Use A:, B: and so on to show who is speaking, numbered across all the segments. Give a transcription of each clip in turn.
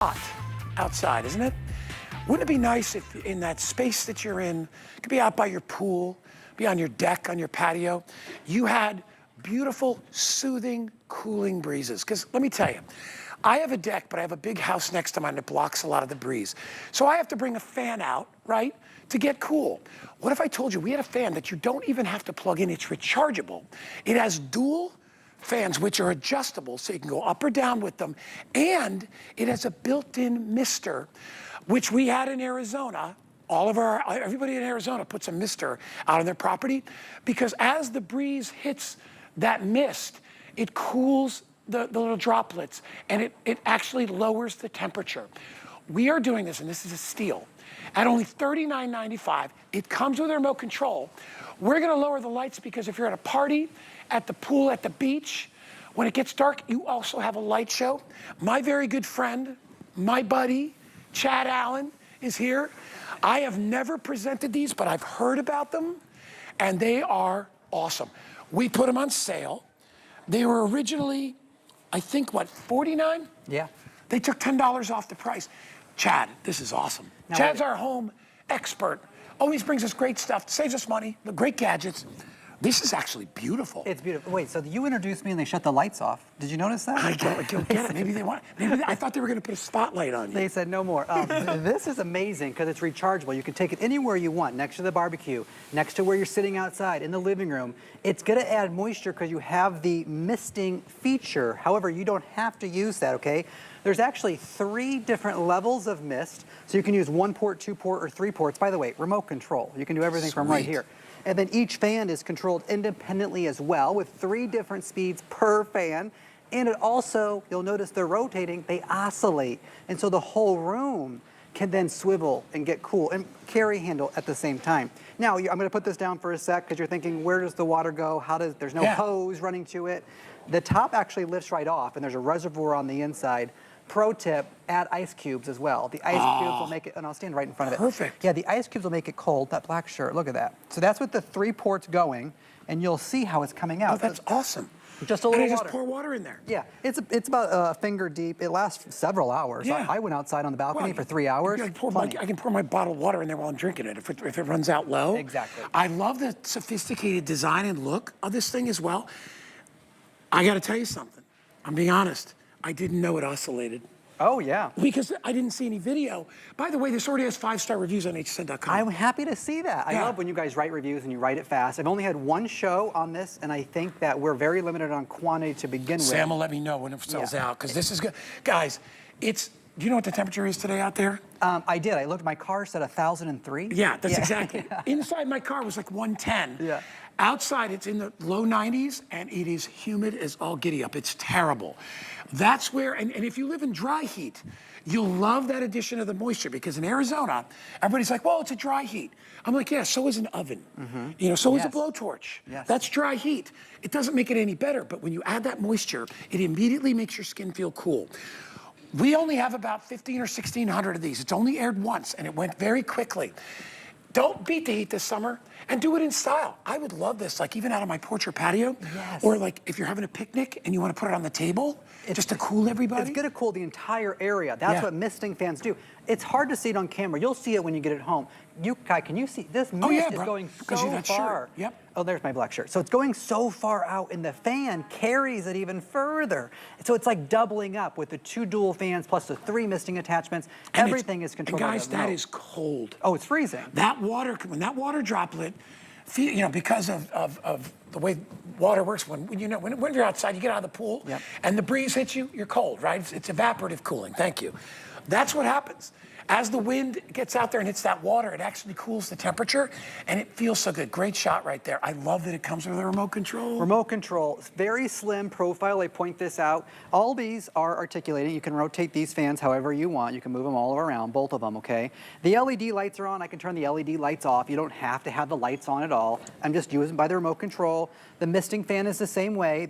A: hot outside, isn't it? Wouldn't it be nice if in that space that you're in, it could be out by your pool, be on your deck, on your patio, you had beautiful, soothing, cooling breezes? Because let me tell you, I have a deck, but I have a big house next to mine that blocks a lot of the breeze. So I have to bring a fan out, right, to get cool. What if I told you we had a fan that you don't even have to plug in? It's rechargeable. It has dual fans which are adjustable so you can go up or down with them, and it has a built-in mister, which we had in Arizona. Everybody in Arizona puts a mister out on their property because as the breeze hits that mist, it cools the little droplets, and it actually lowers the temperature. We are doing this, and this is a steal, at only $39.95. It comes with a remote control. We're gonna lower the lights because if you're at a party, at the pool, at the beach, when it gets dark, you also have a light show. My very good friend, my buddy, Chad Allen, is here. I have never presented these, but I've heard about them, and they are awesome. We put them on sale. They were originally, I think, what, $49?
B: Yeah.
A: They took $10 off the price. Chad, this is awesome. Now, Chad's our home expert. Always brings us great stuff, saves us money, the great gadgets. This is actually beautiful.
B: It's beautiful. Wait, so you introduced me and they shut the lights off. Did you notice that?
A: I don't get it. Maybe they want, I thought they were going to put a spotlight on you.
B: They said no more. This is amazing because it's rechargeable. You can take it anywhere you want, next to the barbecue, next to where you're sitting outside, in the living room. It's going to add moisture because you have the misting feature. However, you don't have to use that, okay? There's actually 3 different levels of mist. So you can use 1 port, 2 port, or 3 ports. By the way, remote control. You can do everything from right here. And then each fan is controlled independently as well with 3 different speeds per fan. And it also, you'll notice they're rotating, they oscillate. And so the whole room can then swivel and get cool and carry handle at the same time. Now, I'm gonna put this down for a sec because you're thinking, where does the water go? There's no hose running to it. The top actually lifts right off and there's a reservoir on the inside. Pro tip, add ice cubes as well. The ice cubes will make it, and I'll stand right in front of it.
A: Perfect.
B: Yeah, the ice cubes will make it cold, that black shirt, look at that. So that's with the 3 ports going, and you'll see how it's coming out.
A: Oh, that's awesome.
B: Just a little water.
A: Just pour water in there.
B: Yeah, it's about a finger deep. It lasts several hours.
A: Yeah.
B: I went outside on the balcony for 3 hours.
A: I can pour my bottle of water in there while I'm drinking it if it runs out low.
B: Exactly.
A: I love the sophisticated design and look of this thing as well. I got to tell you something. I'm being honest. I didn't know it oscillated.
B: Oh, yeah.
A: Because I didn't see any video. By the way, this already has 5-star reviews on HSN.com.
B: I'm happy to see that. I love when you guys write reviews and you write it fast. I've only had 1 show on this, and I think that we're very limited on quantity to begin with.
A: Sam will let me know when it sells out, because this is good. Guys, do you know what the temperature is today out there?
B: I did. I looked, my car said 1,003.
A: Yeah, that's exactly. Inside my car was like 110.
B: Yeah.
A: Outside, it's in the low 90s, and it is humid as all giddy up. It's terrible. That's where, and if you live in dry heat, you'll love that addition of the moisture, because in Arizona, everybody's like, well, it's a dry heat. I'm like, yeah, so is an oven. You know, so is a blowtorch. That's dry heat. It doesn't make it any better, but when you add that moisture, it immediately makes your skin feel cool. We only have about 15 or 1,600 of these. It's only aired once, and it went very quickly. Don't beat the heat this summer, and do it in style. I would love this, like even out on my porch or patio, or like if you're having a picnic and you want to put it on the table, just to cool everybody.
B: It's gonna cool the entire area. That's what misting fans do. It's hard to see it on camera. You'll see it when you get it home. Kai, can you see, this mist is going so far.
A: Yep.
B: Oh, there's my black shirt. So it's going so far out, and the fan carries it even further. So it's like doubling up with the 2 dual fans plus the 3 misting attachments. And everything is controlled.
A: And guys, that is cold.
B: Oh, it's freezing.
A: That water, when that water droplet, you know, because of the way water works, when you're outside, you get out of the pool, and the breeze hits you, you're cold, right? It's evaporative cooling. Thank you. That's what happens. As the wind gets out there and hits that water, it actually cools the temperature, and it feels so good. Great shot right there. I love that it comes with a remote control.
B: Remote control. It's very slim profile. I point this out. All these are articulating. You can rotate these fans however you want. You can move them all around, both of them, okay? The LED lights are on. I can turn the LED lights off. You don't have to have the lights on at all. I'm just using by the remote control. The misting fan is the same way.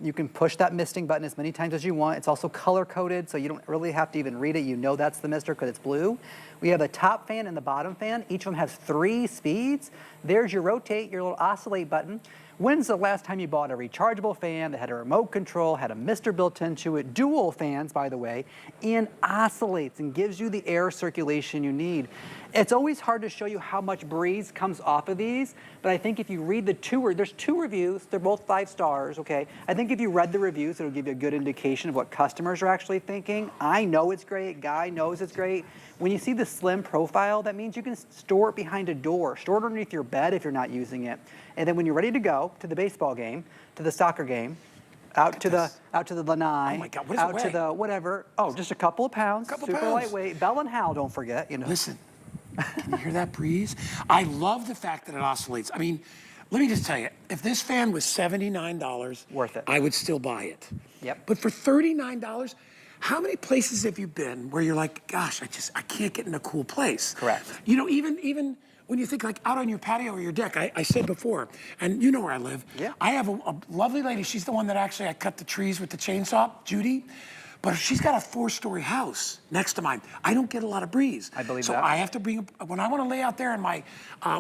B: You can push that misting button as many times as you want. It's also color-coded, so you don't really have to even read it. You know that's the mister because it's blue. We have the top fan and the bottom fan. Each of them has 3 speeds. There's your rotate, your little oscillate button. When's the last time you bought a rechargeable fan that had a remote control, had a mister built into it, dual fans, by the way, and oscillates and gives you the air circulation you need? It's always hard to show you how much breeze comes off of these, but I think if you read the there's 2 reviews, they're both 5 stars, okay? I think if you read the reviews, it'll give you a good indication of what customers are actually thinking. I know it's great, Guy knows it's great. When you see the slim profile, that means you can store it behind a door, store it underneath your bed if you're not using it. And then when you're ready to go to the baseball game, to the soccer game, out to the lanai,
A: oh my God, what does it
B: out
A: weigh?
B: to the whatever. Oh, just a couple of pounds, super lightweight. Bell and Howell, don't forget, you know.
A: Listen, can you hear that breeze? I love the fact that it oscillates. I mean, let me just tell you, if this fan was $79,
B: Worth it.
A: I would still buy it.
B: Yep.
A: But for $39, how many places have you been where you're like, gosh, I can't get in a cool place?
B: Correct.
A: You know, even when you think like out on your patio or your deck, I said before, and you know where I live.
B: Yeah.
A: I have a lovely lady. She's the one that actually I cut the trees with the chainsaw, Judy. But she's got a 4-story house next to mine. I don't get a lot of breeze.
B: I believe
A: so
B: that.
A: So I have to bring, when I want to lay out there in my,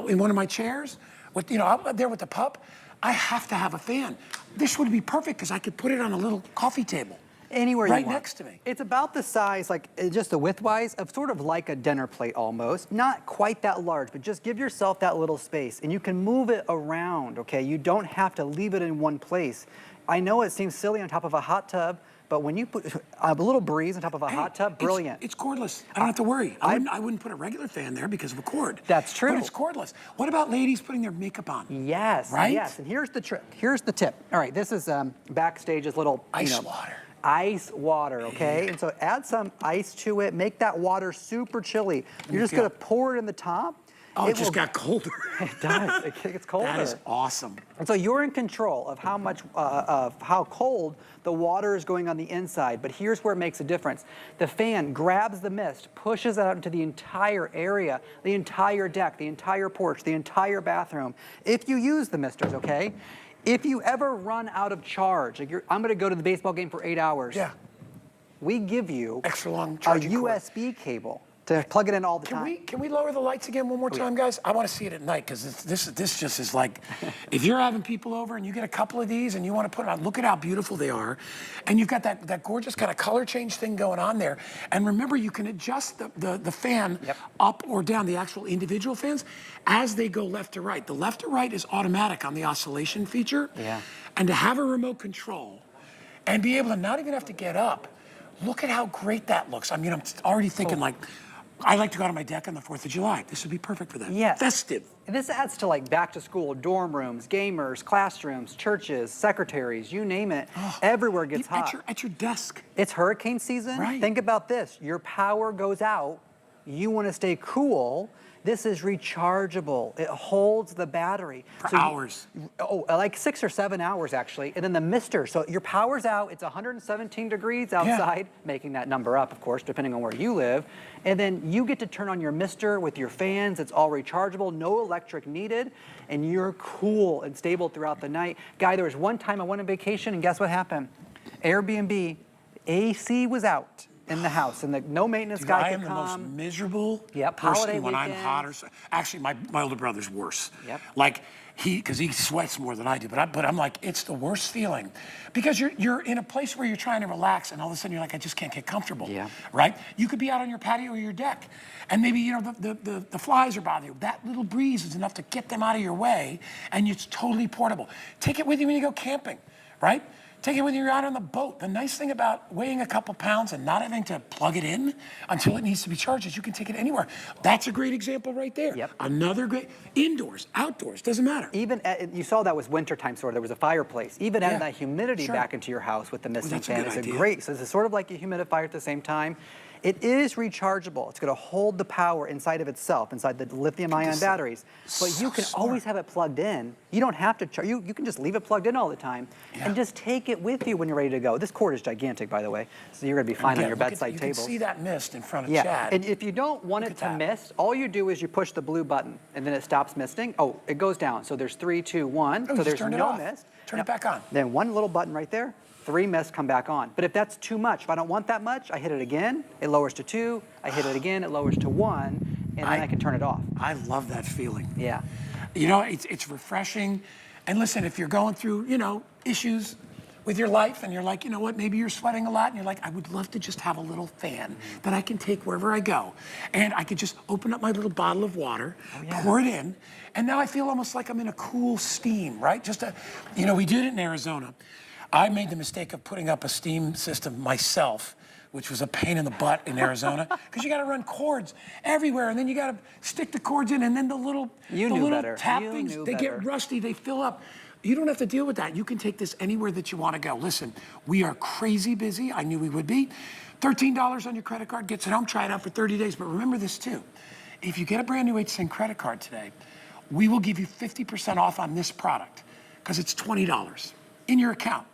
A: in one of my chairs, with, you know, out there with the pup, I have to have a fan. This would be perfect because I could put it on a little coffee table.
B: Anywhere you want.
A: Right next to me.
B: It's about the size, like just the width-wise, of sort of like a dinner plate almost. Not quite that large, but just give yourself that little space. And you can move it around, okay? You don't have to leave it in one place. I know it seems silly on top of a hot tub, but when you put a little breeze on top of a hot tub, brilliant.
A: It's cordless. I don't have to worry. I wouldn't put a regular fan there because of a cord.
B: That's true.
A: But it's cordless. What about ladies putting their makeup on?
B: Yes,
A: right?
B: yes. And here's the trick. Here's the tip. All right, this is Backstage's little
A: Ice water.
B: Ice water, okay? Yeah. And so add some ice to it. Make that water super chilly. You're just going to pour it in the top.
A: Oh, it just got colder.
B: It does. It gets colder.
A: That is awesome.
B: And so you're in control of how much, of how cold the water is going on the inside. But here's where it makes a difference. The fan grabs the mist, pushes it out into the entire area, the entire deck, the entire porch, the entire bathroom. If you use the misters, okay? If you ever run out of charge, like I'm going to go to the baseball game for 8 hours.
A: Yeah.
B: We give you
A: extra long
B: a
A: charging
B: USB cable to plug it in all the time.
A: Can we lower the lights again one more time, guys? I want to see it at night because this just is like, if you're having people over and you get a couple of these and you want to put them on, look at how beautiful they are. And you've got that gorgeous kind of color change thing going on there. And remember, you can adjust the fan up or down, the actual individual fans, as they go left to right. The left to right is automatic on the oscillation feature.
B: Yeah.
A: And to have a remote control and be able to not even have to get up, look at how great that looks. I mean, I'm already thinking like, I like to go out on my deck on the 4th of July. This would be perfect for that.
B: Yeah.
A: Festive.
B: And this adds to like back to school, dorm rooms, gamers, classrooms, churches, secretaries, you name it. Everywhere gets hot.
A: At your desk.
B: It's hurricane season.
A: Right.
B: Think about this. Your power goes out. You want to stay cool. This is rechargeable. It holds the battery.
A: For hours.
B: Like 6 or 7 hours actually. And then the mister, so your power's out, it's 117 degrees outside, making that number up, of course, depending on where you live. And then you get to turn on your mister with your fans. It's all rechargeable, no electric needed, and you're cool and stable throughout the night. Guy, there was one time I went on vacation, and guess what happened? Airbnb, AC was out in the house, and the no maintenance guy could come.
A: I am the most miserable
B: holiday
A: person when I'm
B: weekends.
A: hot or so. Actually, my older brother's worse.
B: Yep.
A: Like because he sweats more than I do, but I'm like, it's the worst feeling because you're in a place where you're trying to relax, and all of a sudden you're like, I just can't get comfortable.
B: Yeah.
A: Right? You could be out on your patio or your deck, and maybe you know the flies are bothering you. That little breeze is enough to get them out of your way, and it's totally portable. Take it with you when you go camping, right? Take it when you're out on the boat. The nice thing about weighing a couple pounds and not having to plug it in until it needs to be charged is you can take it anywhere. That's a great example right there.
B: Yep.
A: Another great, indoors, outdoors, doesn't matter.
B: Even you saw that was wintertime sort of, there was a fireplace. Even adding that humidity back into your house with the misting fan is a great, so this is sort of like a humidifier at the same time. It is rechargeable. It's going to hold the power inside of itself, inside the lithium-ion batteries. But you can always have it plugged in. You don't have to charge. You can just leave it plugged in all the time and just take it with you when you're ready to go. This cord is gigantic, by the way, so you're going to be fine on your bedside table.
A: You can see that mist in front of
B: Yeah,
A: Chad.
B: and if you don't want it to mist, all you do is you push the blue button, and then it stops misting. Oh, it goes down. So there's 3, 2, 1. So there's no mist.
A: Turn it back on.
B: Then one little button right there. 3 mists come back on. But if that's too much, if I don't want that much, I hit it again, it lowers to 2, I hit it again, it lowers to 1, and then I can turn it off.
A: I love that feeling.
B: Yeah.
A: You know, it's refreshing. And listen, if you're going through, you know, issues with your life and you're like, you know what, maybe you're sweating a lot and you're like, I would love to just have a little fan that I can take wherever I go. And I could just open up my little bottle of water, pour it in, and now I feel almost like I'm in a cool steam, right? Just a, you know, we did it in Arizona. I made the mistake of putting up a steam system myself, which was a pain in the butt in Arizona, because you got to run cords everywhere, and then you got to stick the cords in, and then the little tap things, they get rusty, they fill up. You don't have to deal with that. You can take this anywhere that you want to go. Listen, we are crazy busy. I knew we would be. $13 on your credit card gets it home. Try it out for 30 days. But remember this too. If you get a brand new HSN credit card today, we will give you 50% off on this product because it's $20 in your account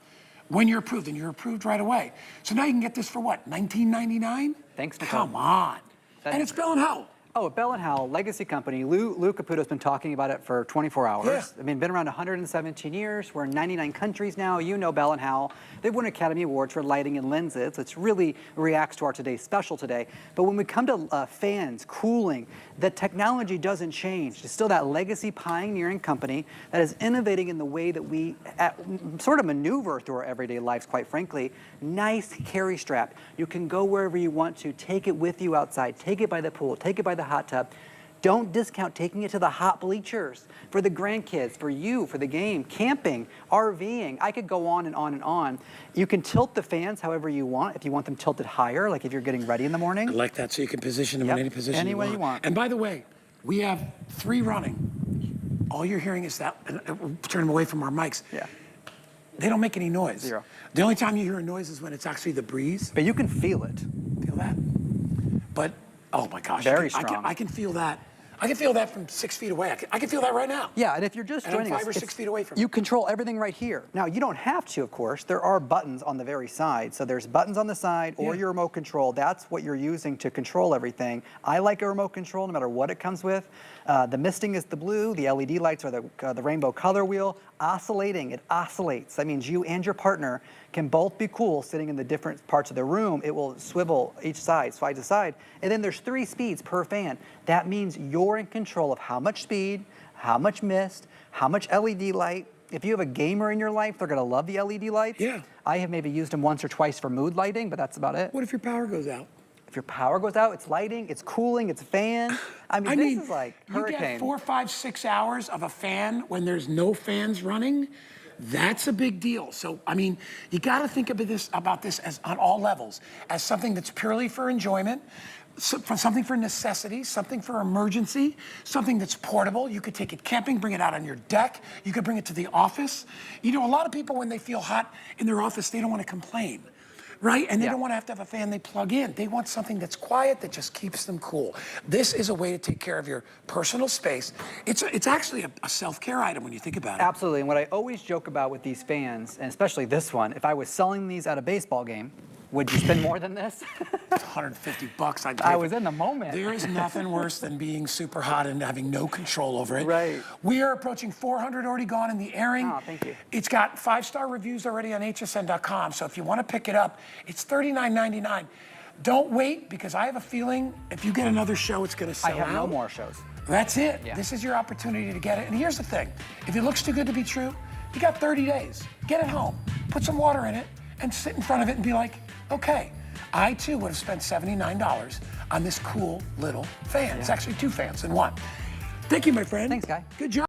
A: when you're approved, and you're approved right away. So now you can get this for what, $19.99?
B: Thanks, Nicole.
A: Come on. And it's Bell & Howell.
B: Oh, Bell & Howell, legacy company. Lou Caputo's been talking about it for 24 hours.
A: Yeah.
B: I mean, been around 117 years. We're in 99 countries now. You know Bell & Howell. They've won Academy Awards for lighting and lenses. It really reacts to our today's special today. But when we come to fans, cooling, the technology doesn't change. It's still that legacy pioneering company that is innovating in the way that we sort of maneuver through our everyday lives, quite frankly. Nice carry strap. You can go wherever you want to. Take it with you outside. Take it by the pool. Take it by the hot tub. Don't discount taking it to the hot bleachers for the grandkids, for you, for the game, camping, RVing. I could go on and on and on. You can tilt the fans however you want. If you want them tilted higher, like if you're getting ready in the morning.
A: I like that, so you can position them in any position
B: any way you want.
A: And by the way, we have 3 running. All you're hearing is that, and we'll turn them away from our mics.
B: Yeah.
A: They don't make any noise.
B: Zero.
A: The only time you hear a noise is when it's actually the breeze.
B: But you can feel it.
A: Feel that? But, oh my gosh.
B: Very strong.
A: I can feel that. I can feel that from 6 feet away. I can feel that right now.
B: Yeah, and if you're just joining us,
A: 5 or 6 feet away from
B: you control everything right here. Now, you don't have to, of course. There are buttons on the very side. So there's buttons on the side or your remote control. That's what you're using to control everything. I like a remote control no matter what it comes with. The misting is the blue. The LED lights are the rainbow color wheel. Oscillating, it oscillates. That means you and your partner can both be cool sitting in the different parts of the room. It will swivel each side, side to side. And then there's 3 speeds per fan. That means you're in control of how much speed, how much mist, how much LED light. If you have a gamer in your life, they're gonna love the LED lights.
A: Yeah.
B: I have maybe used them once or twice for mood lighting, but that's about it.
A: What if your power goes out?
B: If your power goes out, it's lighting, it's cooling, it's fan. I mean, this is like hurricane.
A: You get 4, 5, 6 hours of a fan when there's no fans running. That's a big deal. So, I mean, you got to think about this as on all levels, as something that's purely for enjoyment, something for necessity, something for emergency, something that's portable. You could take it camping, bring it out on your deck. You could bring it to the office. You know, a lot of people, when they feel hot in their office, they don't want to complain. Right? And they don't want to have a fan they plug in. They want something that's quiet, that just keeps them cool. This is a way to take care of your personal space. It's actually a self-care item when you think about it.
B: Absolutely. And what I always joke about with these fans, and especially this one, if I was selling these at a baseball game, would you spend more than this?
A: $150.
B: I was in the moment.
A: There is nothing worse than being super hot and having no control over it.
B: Right.
A: We are approaching 400 already gone in the airing.
B: Oh, thank you.
A: It's got 5-star reviews already on hsn.com. So if you want to pick it up, it's $39.99. Don't wait, because I have a feeling if you get another show, it's going to sell out.
B: I have no more shows.
A: That's it.
B: Yeah.
A: This is your opportunity to get it. And here's the thing. If it looks too good to be true, you got 30 days. Get it home. Put some water in it and sit in front of it and be like, okay, I too would have spent $79 on this cool little fan. It's actually 2 fans in one. Thank you, my friend.
B: Thanks, Guy.
A: Good job.